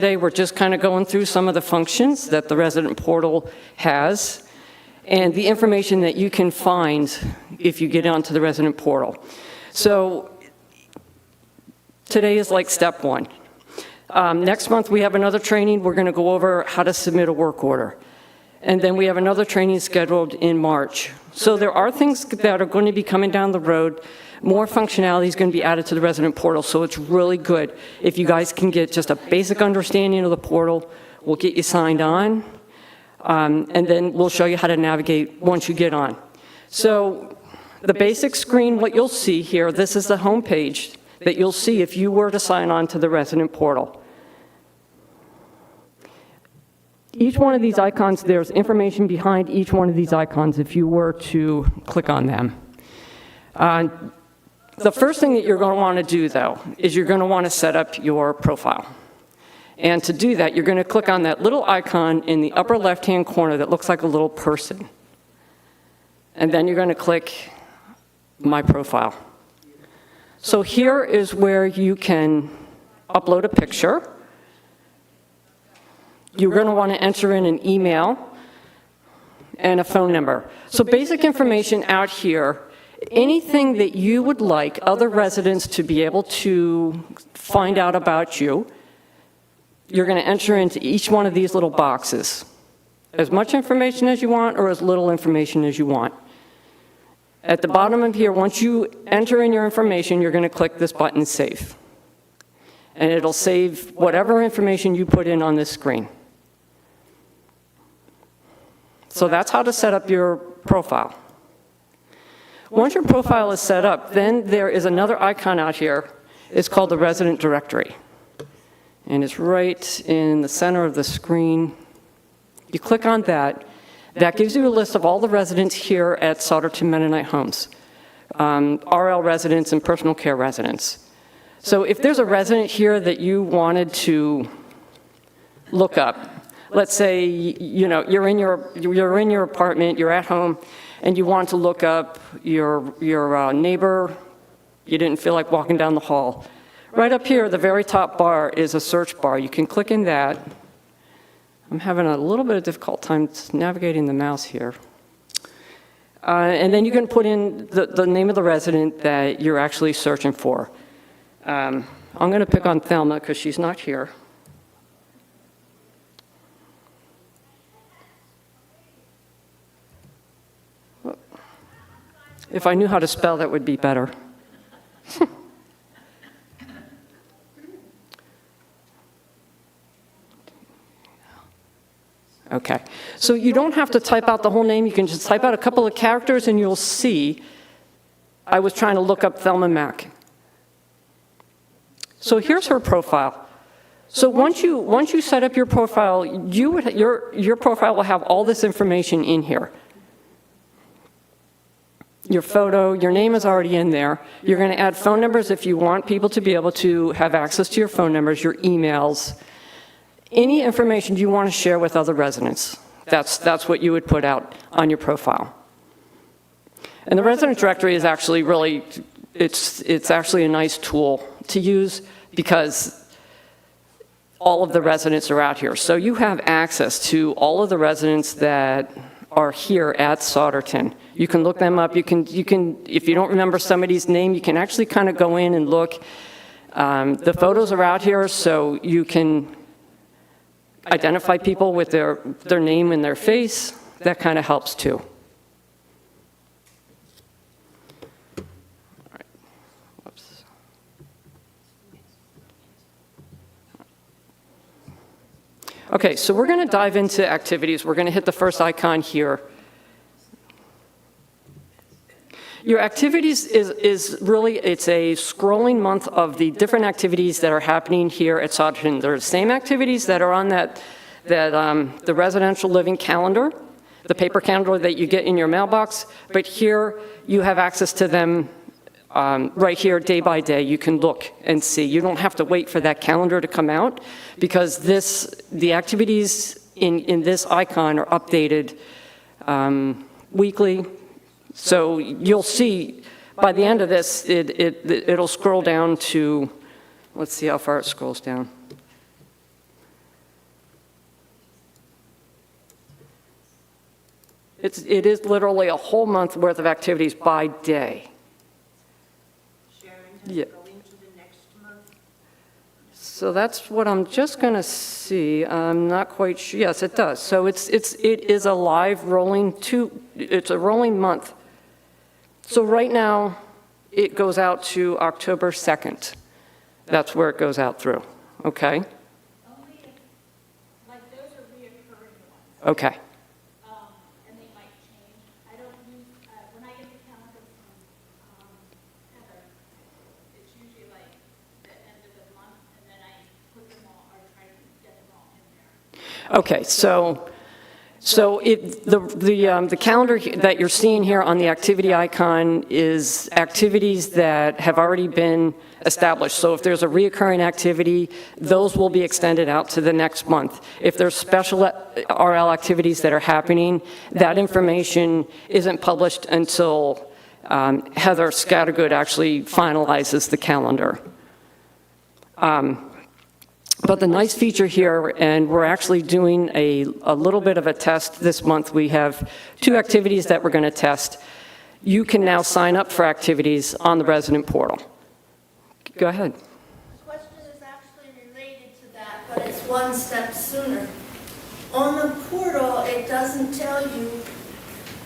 Today, we're just kind of going through some of the functions that the resident portal has and the information that you can find if you get onto the resident portal. So today is like step one. Next month, we have another training. We're going to go over how to submit a work order. And then we have another training scheduled in March. So there are things that are going to be coming down the road. More functionality is going to be added to the resident portal, so it's really good if you guys can get just a basic understanding of the portal. We'll get you signed on, and then we'll show you how to navigate once you get on. So the basic screen, what you'll see here, this is the home page that you'll see if you were to sign on to the resident portal. Each one of these icons, there's information behind each one of these icons if you were to click on them. The first thing that you're going to want to do, though, is you're going to want to set up your profile. And to do that, you're going to click on that little icon in the upper left-hand corner that looks like a little person. And then you're going to click My Profile. So here is where you can upload a picture. You're going to want to enter in an email and a phone number. So basic information out here. Anything that you would like other residents to be able to find out about you, you're going to enter into each one of these little boxes. As much information as you want or as little information as you want. At the bottom of here, once you enter in your information, you're going to click this button, Save. And it'll save whatever information you put in on this screen. So that's how to set up your profile. Once your profile is set up, then there is another icon out here. It's called the Resident Directory. And it's right in the center of the screen. You click on that. That gives you a list of all the residents here at Solderton Mennonite Homes, RL residents and personal care residents. So if there's a resident here that you wanted to look up, let's say you're in your apartment, you're at home, and you want to look up your neighbor, you didn't feel like walking down the hall. Right up here, the very top bar is a search bar. You can click in that. I'm having a little bit of difficult time navigating the mouse here. And then you can put in the name of the resident that you're actually searching for. I'm going to pick on Thelma because she's not here. If I knew how to spell, that would be better. Okay, so you don't have to type out the whole name. You can just type out a couple of characters and you'll see I was trying to look up Thelma Mack. So here's her profile. So once you set up your profile, your profile will have all this information in here. Your photo, your name is already in there. You're going to add phone numbers if you want people to be able to have access to your phone numbers, your emails, any information you want to share with other residents. That's what you would put out on your profile. And the resident directory is actually really, it's actually a nice tool to use because all of the residents are out here. So you have access to all of the residents that are here at Solderton. You can look them up. You can, if you don't remember somebody's name, you can actually kind of go in and look. The photos are out here, so you can identify people with their name and their face. That kind of helps too. Whoops. Okay, so we're going to dive into activities. We're going to hit the first icon here. Your activities is really, it's a scrolling month of the different activities that are happening here at Solderton. They're the same activities that are on the residential living calendar, the paper calendar that you get in your mailbox, but here you have access to them right here day by day. You can look and see. You don't have to wait for that calendar to come out because the activities in this icon are updated weekly. So you'll see by the end of this, it'll scroll down to, let's see how far it scrolls down. It is literally a whole month worth of activities by day. Sharon, does Yeah. it go into the next month? So that's what I'm just going to see. I'm not quite sure. Yes, it does. So it is a live rolling it's a rolling month. So right now, it goes out to October 2nd. That's where it goes out through, okay? Only if, like, those are reoccurring ones, Okay, and they might change. I don't use, when I get the calendar from Heather, it's usually like the end of the month, and then I put them all, or try to get them all in there. okay, so the calendar that you're seeing here on the activity icon is activities that have already been established. So if there's a reoccurring activity, those will be extended out to the next month. If there's special RL activities that are happening, that information isn't published until Heather Scattergood actually finalizes the calendar. But the nice feature here, and we're actually doing a little bit of a test this month. We have 2 activities that we're going to test. You can now sign up for activities on the resident portal. Go ahead. The question is actually related to that, but it's one step sooner. On the portal, it doesn't tell you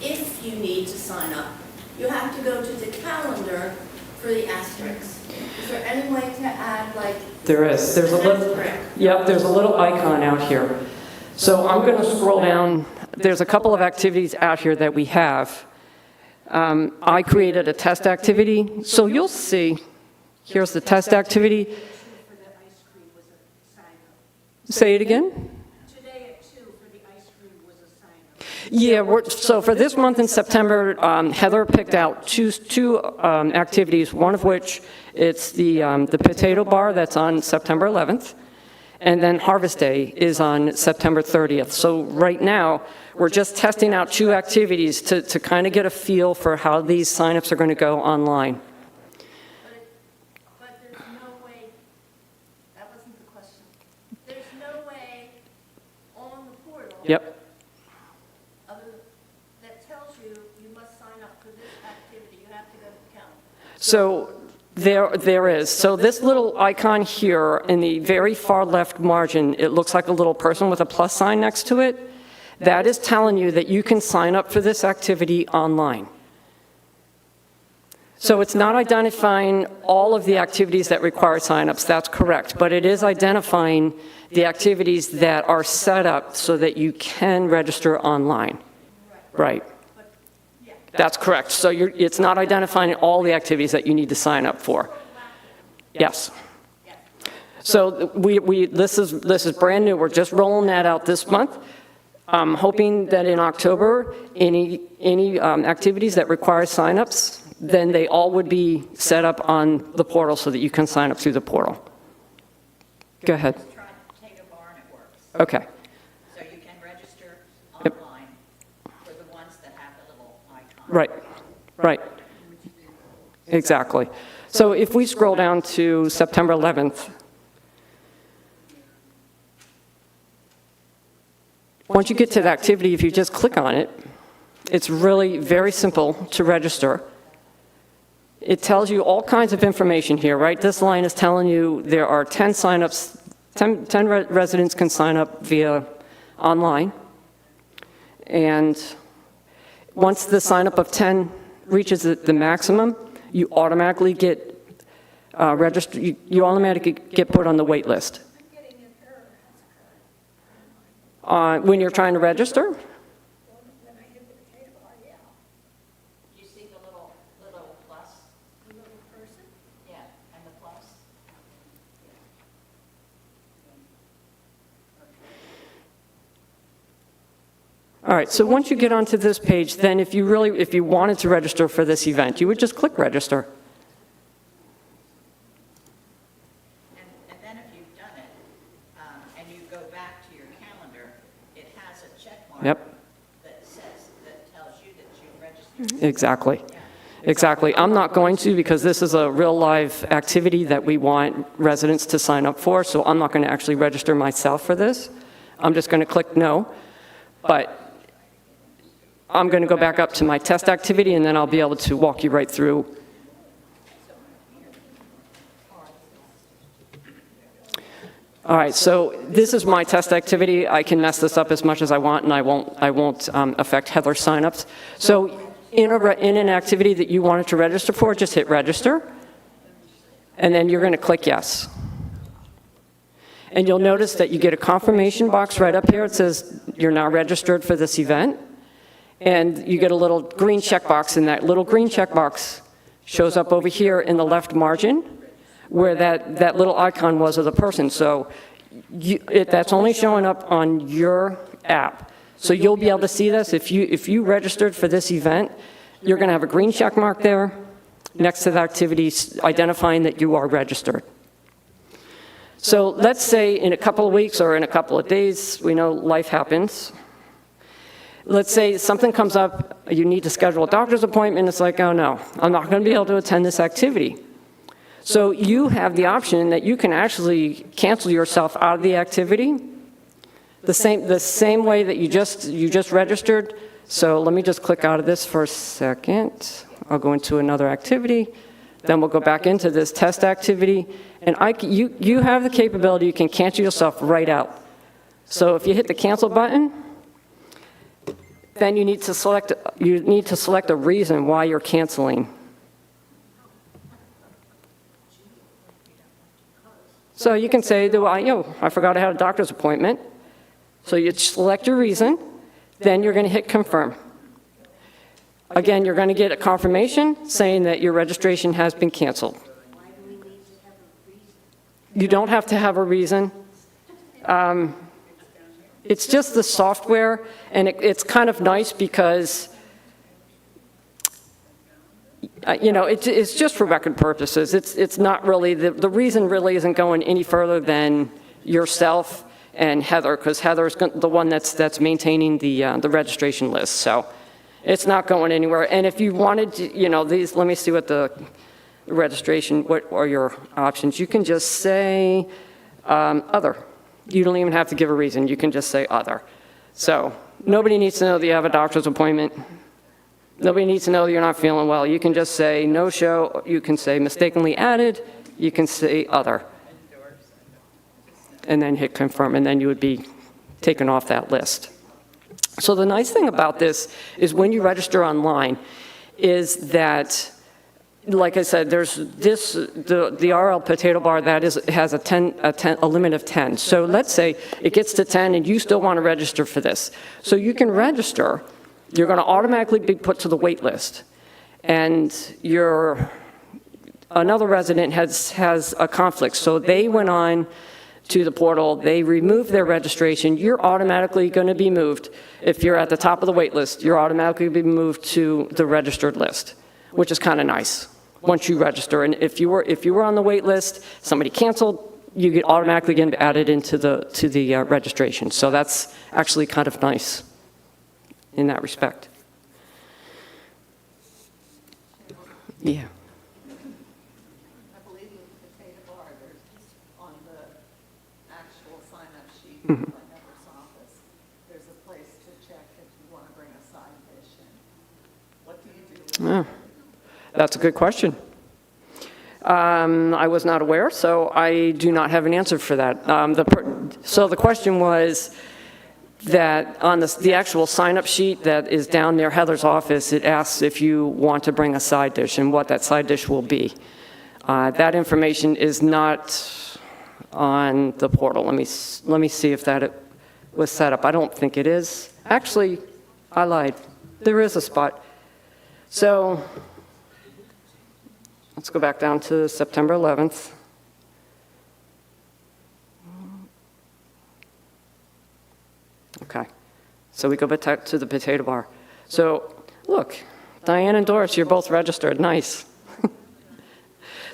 if you need to sign up. You have to go to the calendar for the asterisks. Is there any way to add, like, There is. There's a little, yep, there's a little icon out here. So I'm going to scroll down. There's a couple of activities out here that we have. I created a test activity. So you'll see, here's the test activity. For the ice cream was a sign-up. Say it again. Today at 2 for the ice cream was a sign-up. Yeah, so for this month in September, Heather picked out two activities, one of which it's the potato bar that's on September 11th, and then Harvest Day is on September 30th. So right now, we're just testing out 2 activities to kind of get a feel for how these signups are going to go online. but there's no way, that wasn't the question. There's no way on the portal. Yep. That tells you you must sign up for this activity. You have to go to the calendar. So there is. So this little icon here in the very far left margin, it looks like a little person with a plus sign next to it. That is telling you that you can sign up for this activity online. So it's not identifying all of the activities that require signups, that's correct, but it is identifying the activities that are set up so that you can register online. Right. That's correct. So it's not identifying all the activities that you need to sign up for. Yes. So this is brand new. We're just rolling that out this month. I'm hoping that in October, any activities that require signups, then they all would be set up on the portal so that you can sign up through the portal. Go ahead. Just tried Potato Bar and it works. Okay. So you can register Yep. online for the ones that have the little icon. Right. Right. Exactly. So if we scroll down to September 11th, once you get to the activity, if you just click on it, it's really very simple to register. It tells you all kinds of information here, right? This line is telling you there are 10 signups, 10 residents can sign up via online. And once the sign up of 10 reaches the maximum, you automatically get registered, you automatically get put on the wait list. When you're trying to register? You see the little plus? The little person? Yeah, and the plus. All right, so once you get onto this page, then if you wanted to register for this event, you would just click register. And then if you've done it, and you go back to your calendar, it has a check mark. Yep. That tells you that you've registered. Exactly. Exactly. I'm not going to because this is a real live activity that we want residents to sign up for, so I'm not going to actually register myself for this. I'm just going to click no. But I'm going to go back up to my test activity, and then I'll be able to walk you right through. All right, so this is my test activity. I can mess this up as much as I want, and I won't affect Heather's signups. So in an activity that you wanted to register for, just hit register, and then you're going to click yes. And you'll notice that you get a confirmation box right up here. It says you're now registered for this event. And you get a little green checkbox, and that little green checkbox shows up over here in the left margin where that little icon was of the person. So that's only showing up on your app. So you'll be able to see this. If you registered for this event, you're going to have a green check mark there next to the activity identifying that you are registered. So let's say in a couple of weeks or in a couple of days, we know life happens. Let's say something comes up, you need to schedule a doctor's appointment, it's like, oh no, I'm not going to be able to attend this activity. So you have the option that you can actually cancel yourself out of the activity the same way that you just registered. So let me just click out of this for a second. I'll go into another activity. Then we'll go back into this test activity. And you have the capability, you can cancel yourself right out. So if you hit the cancel button, then you need to select a reason why you're canceling. So you can say, I forgot I had a doctor's appointment. So you select your reason, then you're going to hit confirm. Again, you're going to get a confirmation saying that your registration has been canceled. Why do we need to have a reason? You don't have to have a reason. It's just the software, and it's kind of nice because, it's just for record purposes. It's not really, the reason really isn't going any further than yourself and Heather, because Heather's the one that's maintaining the registration list. So it's not going anywhere. And if you wanted to, these, let me see what the registration, what are your options. You can just say other. You don't even have to give a reason. You can just say other. So nobody needs to know that you have a doctor's appointment. Nobody needs to know that you're not feeling well. You can just say no show. You can say mistakenly added. You can say other. And then hit confirm, and then you would be taken off that list. So the nice thing about this is when you register online is that, like I said, there's the RL Potato Bar that has a limit of 10. So let's say it gets to 10 and you still want to register for this. So you can register, you're going to automatically be put to the wait list. And another resident has a conflict. So they went on to the portal, they removed their registration, you're automatically going to be moved. If you're at the top of the wait list, you're automatically going to be moved to the registered list, which is kind of nice once you register. And if you were on the wait list, somebody canceled, you get automatically get added into the registration. So that's actually kind of nice in that respect. Yeah. I believe with the Potato Bar, there's on the actual sign-up sheet Mm-hmm. in my member's office, there's a place to check if you want to bring a side dish in. What do you do with Yeah. That's a good question. I was not aware, so I do not have an answer for that. So the question was that on the actual sign-up sheet that is down near Heather's office, it asks if you want to bring a side dish and what that side dish will be. That information is not on the portal. Let me see if that was set up. I don't think it is. Actually, I lied. There is a spot. So let's go back down to September 11th. Okay, so we go back to the Potato Bar. So look, Diane and Doris, you're both registered, nice.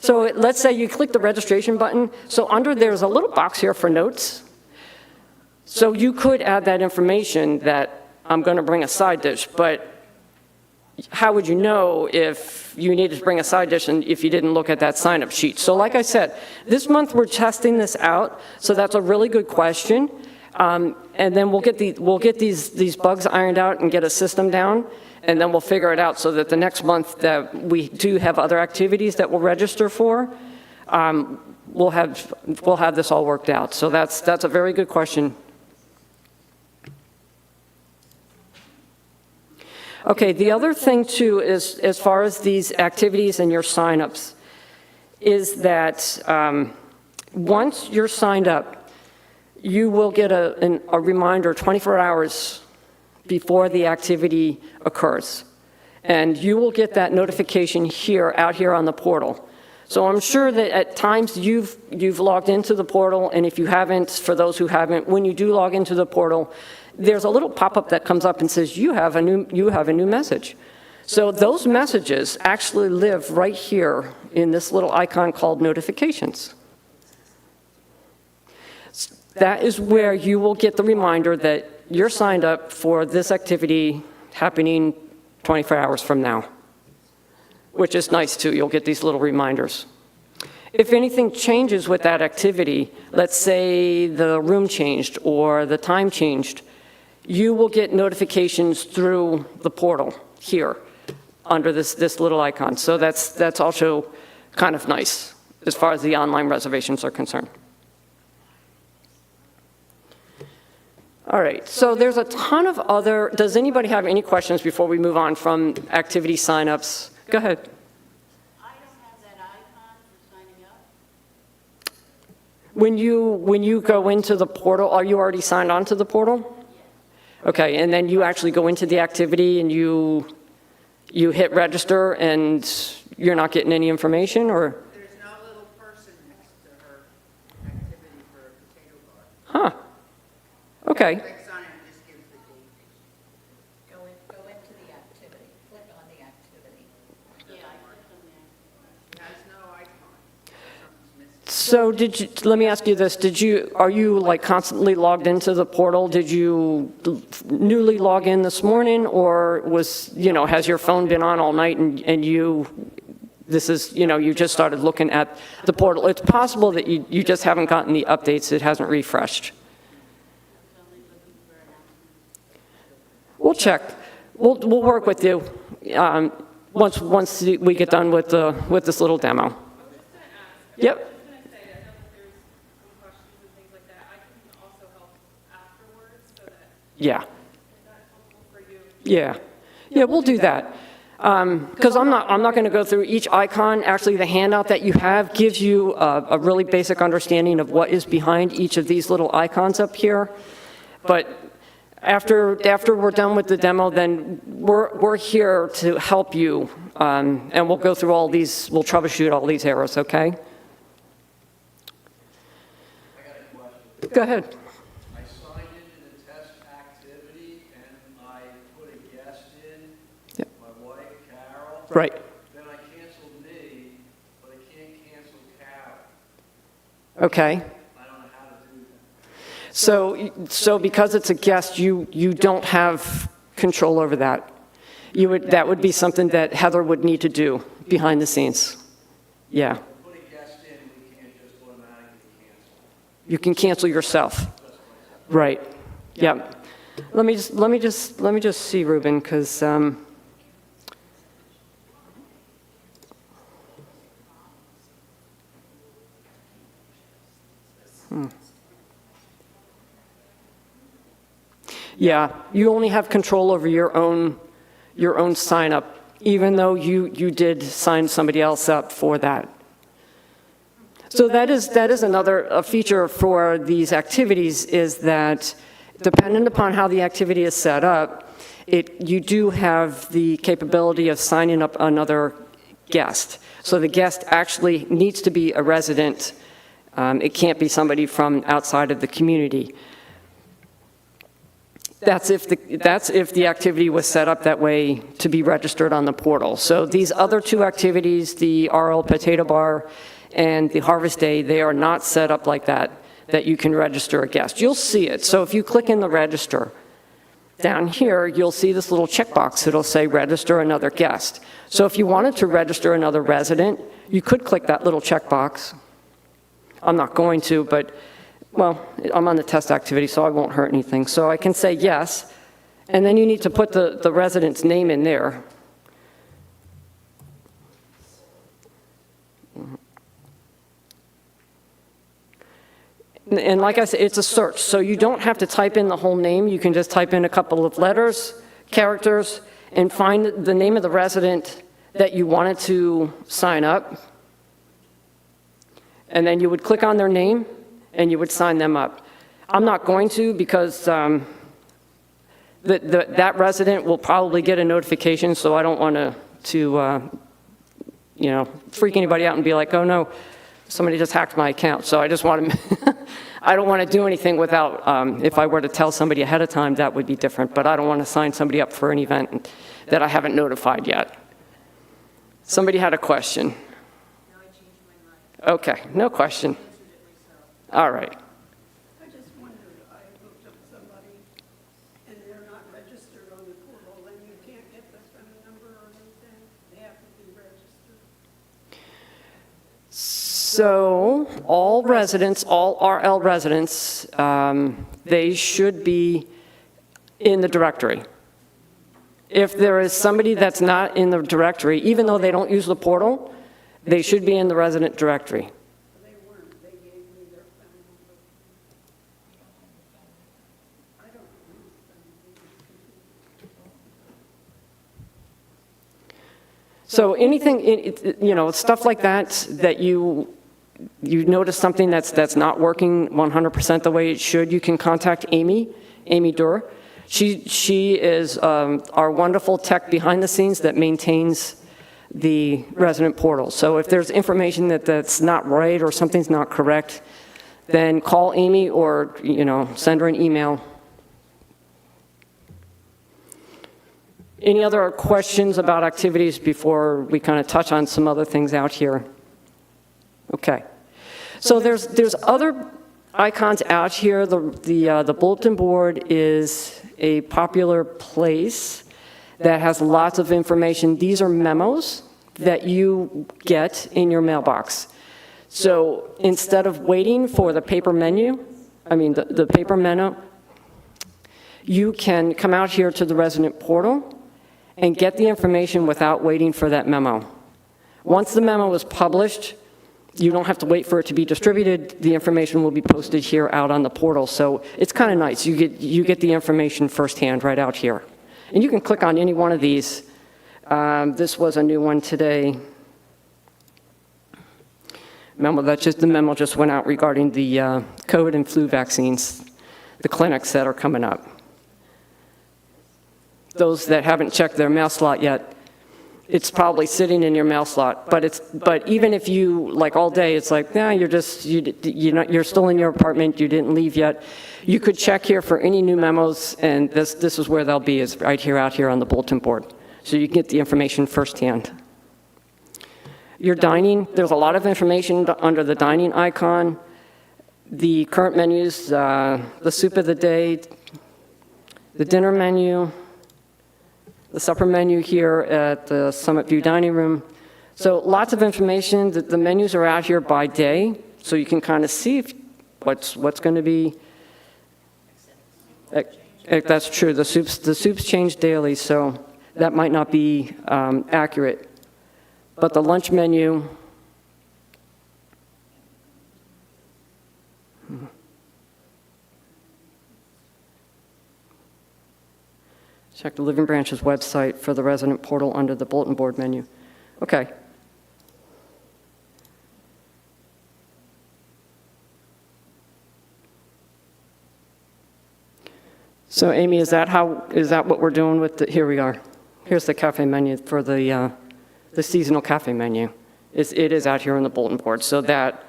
So let's say you click the registration button. So under there's a little box here for notes. So you could add that information that I'm going to bring a side dish, but how would you know if you needed to bring a side dish and if you didn't look at that sign-up sheet? So like I said, this month we're testing this out, so that's a really good question. And then we'll get these bugs ironed out and get a system down, and then we'll figure it out so that the next month that we do have other activities that we'll register for, we'll have this all worked out. So that's a very good question. Okay, the other thing too is, as far as these activities and your signups, is that once you're signed up, you will get a reminder 24 hours before the activity occurs. And you will get that notification out here on the portal. So I'm sure that at times you've logged into the portal, and if you haven't, for those who haven't, when you do log into the portal, there's a little pop-up that comes up and says, you have a new message. So those messages actually live right here in this little icon called notifications. That is where you will get the reminder that you're signed up for this activity happening 24 hours from now, which is nice too. You'll get these little reminders. If anything changes with that activity, let's say the room changed or the time changed, you will get notifications through the portal here under this little icon. So that's also kind of nice as far as the online reservations are concerned. All right, so there's a ton of other, does anybody have any questions before we move on from activity signups? Go ahead. I don't have that icon for signing up. When you go into the portal, are you already signed on to the portal? Okay, and then you actually go into the activity and you hit register and you're not getting any information, or? There's no little person next to her activity for a potato bar. Huh, okay. Clicks on it and just gives the date. Go into the activity, click on the activity. Yeah, I clicked on that. It has no icon. Something's missing. So let me ask you this, are you like constantly logged into the portal? Did you newly log in this morning, or has your phone been on all night and you just started looking at the portal? It's possible that you just haven't gotten the updates, it hasn't refreshed. We'll check. We'll work with you once we get done with this little demo. Yep. Yeah. Yeah. Yeah, we'll do that. Because I'm not going to go through each icon. Actually, the handout that you have gives you a really basic understanding of what is behind each of these little icons up here. But after we're done with the demo, then we're here to help you, and we'll go through all these. We'll troubleshoot all these errors. Okay. I got a question. Go ahead. I signed into the test activity and I put a guest in, Yep. my wife, Carol. Right. Then I canceled me, but I can't cancel Carol. Okay. I don't know how to do that. So because it's a guest, you don't have control over that. That would be something that Heather would need to do behind the scenes. Yeah. Put a guest in, we can't just automatically cancel. You can cancel yourself. Right. Yep. Let me just see, Ruben, because yeah, you only have control over your own sign up, even though you did sign somebody else up for that. So that is another feature for these activities, is that dependent upon how the activity is set up, you do have the capability of signing up another guest. So the guest actually needs to be a resident. It can't be somebody from outside of the community. That's if the activity was set up that way to be registered on the portal. So these other two activities, the RL Potato Bar and the Harvest Day, they are not set up like that you can register a guest. You'll see it. So if you click in the register, down here, you'll see this little checkbox. It'll say register another guest. So if you wanted to register another resident, you could click that little checkbox. I'm not going to, but Well, I'm on the test activity, so I won't hurt anything. So I can say yes, and then you need to put the resident's name in there. And like I said, it's a search, so you don't have to type in the whole name. You can just type in a couple of letters, characters, and find the name of the resident that you wanted to sign up. And then you would click on their name, and you would sign them up. I'm not going to because that resident will probably get a notification, so I don't want to freak anybody out and be like, oh no, somebody just hacked my account. So I just want to, I don't want to do anything without, if I were to tell somebody ahead of time, that would be different, but I don't want to sign somebody up for an event that I haven't notified yet. Somebody had a question. Now I changed my mind. Okay, no question. Answered it myself. All right. I just wondered, I looked up somebody, and they're not registered on the portal, and you can't get the phone number or anything, they have to be registered. So all residents, all RL residents, they should be in the directory. If there is somebody that's not in the directory, even though they don't use the portal, they should be in the resident directory. They weren't, they gave me their phone number. I don't know. So anything, stuff like that, that you notice something that's not working 100% the way it should, you can contact Amy Durr. She is our wonderful tech behind the scenes that maintains the resident portal. So if there's information that's not right or something's not correct, then call Amy or, send her an email. Any other questions about activities before we kind of touch on some other things out here? Okay. So there's other icons out here. The bulletin board is a popular place that has lots of information. These are memos that you get in your mailbox. So instead of waiting for the paper menu, the paper menu, you can come out here to the resident portal and get the information without waiting for that memo. Once the memo is published, you don't have to wait for it to be distributed. The information will be posted here out on the portal. So it's kind of nice. You get the information firsthand right out here. And you can click on any one of these. This was a new one today. The memo just went out regarding the COVID and flu vaccines, the clinics that are coming up. Those that haven't checked their mail slot yet, it's probably sitting in your mail slot. But even if you, like all day, it's like, nah, you're still in your apartment, you didn't leave yet. You could check here for any new memos, and this is where they'll be, is right here, out here on the bulletin board. So you can get the information firsthand. Your dining, there's a lot of information under the dining icon. The current menus, the soup of the day, the dinner menu, the supper menu here at the Summit View Dining Room. So lots of information. The menus are out here by day, so you can kind of see what's going to be. That's true. The soups change daily, so that might not be accurate. But the lunch menu, check the Living Branches website for the resident portal under the bulletin board menu. Okay. So Amy, is that what we're doing with here we are. Here's the cafe menu for the seasonal cafe menu. It is out here on the bulletin board, so that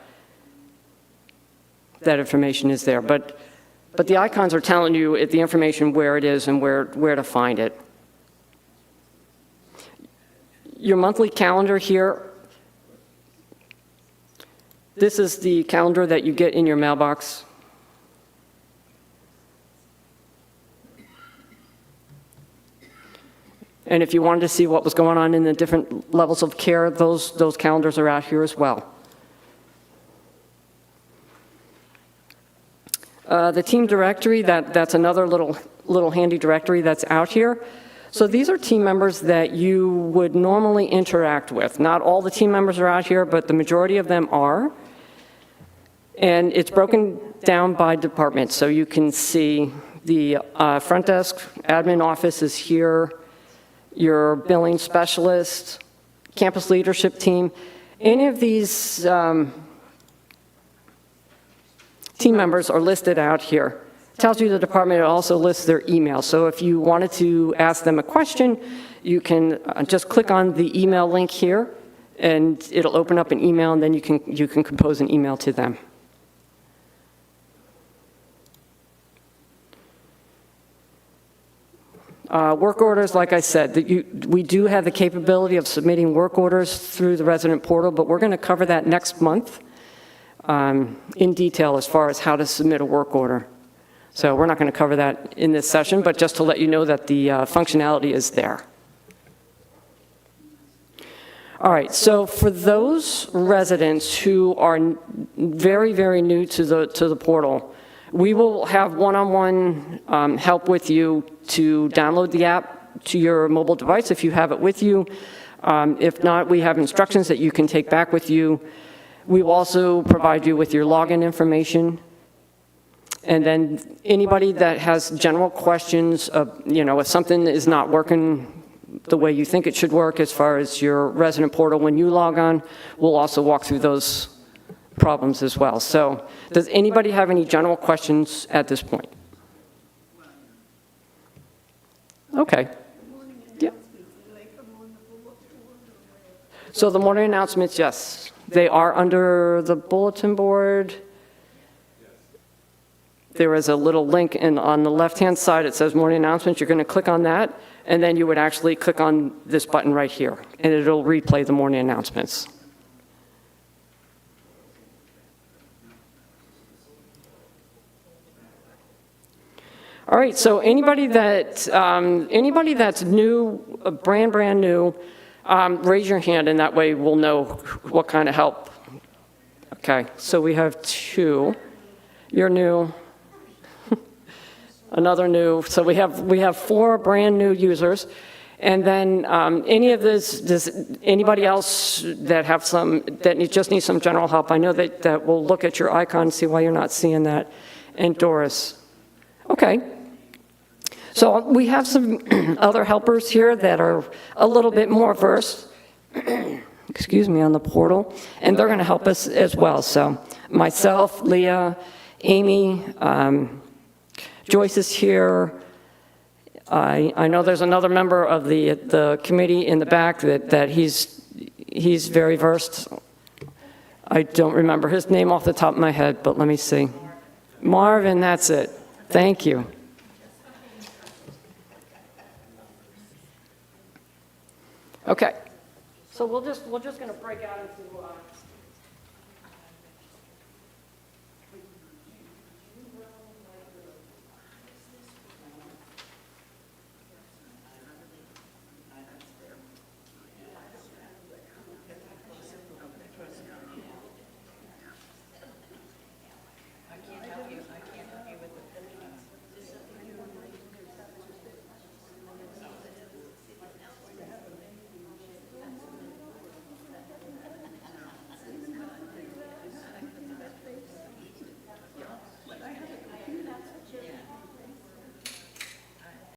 information is there. But the icons are telling you the information where it is and where to find it. Your monthly calendar here, this is the calendar that you get in your mailbox. And if you wanted to see what was going on in the different levels of care, those calendars are out here as well. The team directory, that's another little handy directory that's out here. So these are team members that you would normally interact with. Not all the team members are out here, but the majority of them are. And it's broken down by department, so you can see the front desk, admin office is here, your billing specialist, campus leadership team. Any of these team members are listed out here. Tells you the department. It also lists their email. So if you wanted to ask them a question, you can just click on the email link here, and it'll open up an email, and then you can compose an email to them. Work orders, like I said, we do have the capability of submitting work orders through the resident portal, but we're going to cover that next month in detail as far as how to submit a work order. So we're not going to cover that in this session, but just to let you know that the functionality is there. All right, so for those residents who are very, very new to the portal, we will have one-on-one help with you to download the app to your mobile device if you have it with you. If not, we have instructions that you can take back with you. We will also provide you with your login information. And then anybody that has general questions, if something is not working the way you think it should work as far as your resident portal when you log on, we'll also walk through those problems as well. So does anybody have any general questions at this point? Okay. Yep. So the morning announcements, yes. They are under the bulletin board. There is a little link on the left-hand side. It says morning announcements. You're going to click on that, and then you would actually click on this button right here, and it'll replay the morning announcements. All right, so anybody that's new, brand new, raise your hand, and that way we'll know what kind of help. Okay, so we have 2. You're new. Another new. So we have 4 brand new users. And then any of this, does anybody else that have just need some general help? I know that we'll look at your icon and see why you're not seeing that. And Doris. Okay. So we have some other helpers here that are a little bit more versed, excuse me, on the portal, and they're going to help us as well. So myself, Leah, Amy, Joyce is here. I know there's another member of the committee in the back that he's very versed. I don't remember his name off the top of my head, but let me see. Marvin, that's it. Thank you. Okay, so we're just going to break out into